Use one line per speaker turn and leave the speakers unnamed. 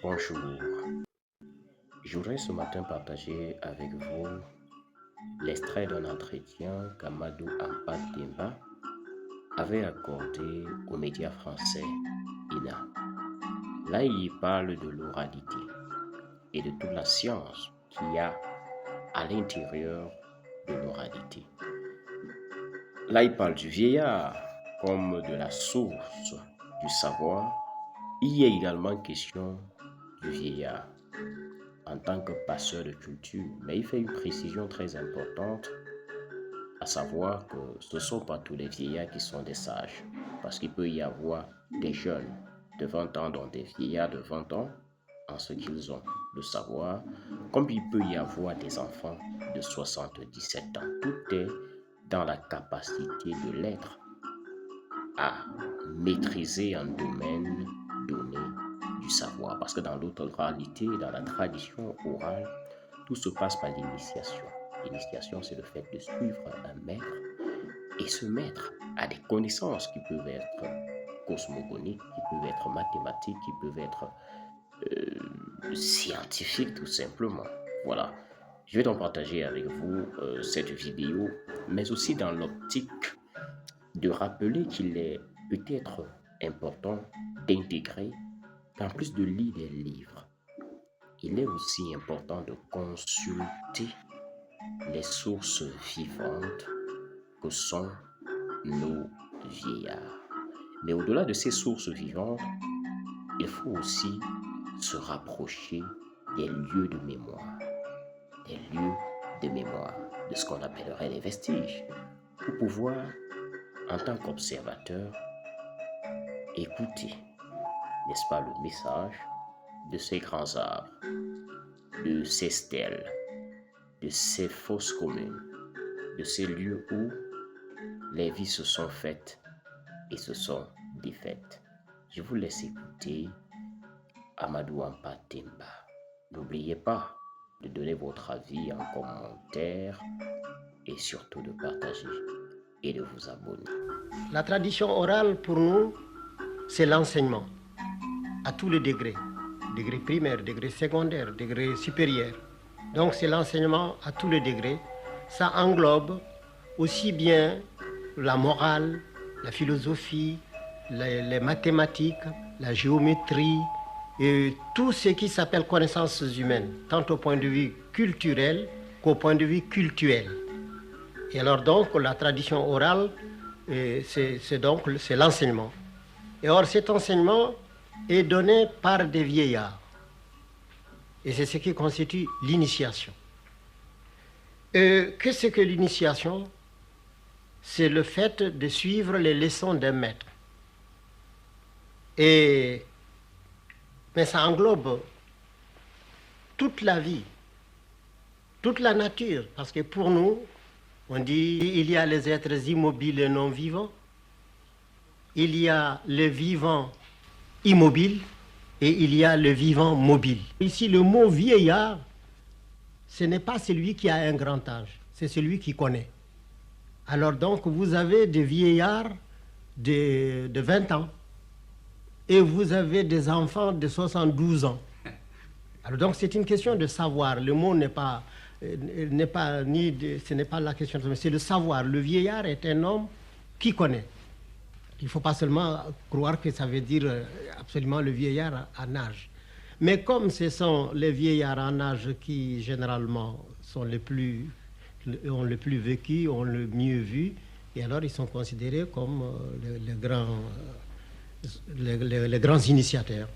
Bonjour, je voudrais ce matin partager avec vous l'extrait d'un entretien qu'Amadou Ampad Demba avait accordé aux médias français INA. Là, il parle de l'oralité et de toute la science qu'il y a à l'intérieur de l'oralité. Là, il parle du vieillard comme de la source du savoir. Il y a également question du vieillard en tant que passeur de culture, mais il fait une précision très importante, à savoir que ce ne sont pas tous les vieillards qui sont des sages, parce qu'il peut y avoir des jeunes de 20 ans, dont des vieillards de 20 ans, en ce qu'ils ont le savoir, comme il peut y avoir des enfants de 77 ans. Tout est dans la capacité de l'être à maîtriser un domaine donné du savoir. Parce que dans l'oralité, dans la tradition orale, tout se passe par l'initiation. L'initiation, c'est le fait de suivre un maître, et ce maître a des connaissances qui peuvent être cosmogoniques, qui peuvent être mathématiques, qui peuvent être scientifiques tout simplement. Voilà. Je vais donc partager avec vous cette vidéo, mais aussi dans l'optique de rappeler qu'il est peut-être important d'intégrer, qu'en plus de lire des livres, il est aussi important de consulter les sources vivantes que sont nos vieillards. Mais au-delà de ces sources vivantes, il faut aussi se rapprocher des lieux de mémoire, de ce qu'on appellerait les vestiges, pour pouvoir, en tant qu'observateur, écouter, n'est-ce pas, le message de ces grands arbres, de ces stèles, de ces fosses communes, de ces lieux où les vies se sont faites et se sont défaites. Je vous laisse écouter Amadou Ampad Demba. N'oubliez pas de donner votre avis en commentaire et surtout de partager et de vous abonner.
La tradition orale pour nous, c'est l'enseignement à tous les degrés. Degré primaire, degré secondaire, degré supérieur. Donc c'est l'enseignement à tous les degrés. Ça englobe aussi bien la morale, la philosophie, les mathématiques, la géométrie, et tout ce qui s'appelle connaissances humaines, tant au point de vue culturel qu'au point de vue cultuel. Et alors donc la tradition orale, c'est l'enseignement. Et or cet enseignement est donné par des vieillards. Et c'est ce qui constitue l'initiation. Qu'est-ce que c'est que l'initiation? C'est le fait de suivre les leçons d'un maître. Mais ça englobe toute la vie, toute la nature, parce que pour nous, on dit il y a les êtres immobiles et non vivants, il y a le vivant immobile et il y a le vivant mobile. Ici, le mot vieillard, ce n'est pas celui qui a un grand âge, c'est celui qui connaît. Alors donc, vous avez des vieillards de 20 ans et vous avez des enfants de 72 ans. Alors donc, c'est une question de savoir. Le mot ce n'est pas la question, mais c'est le savoir. Le vieillard est un homme qui connaît. Il ne faut pas seulement croire que ça veut dire absolument le vieillard en âge. Mais comme ce sont les vieillards en âge qui, généralement, ont le plus vécu, ont le mieux vu, et alors ils sont considérés comme les grands initiateurs.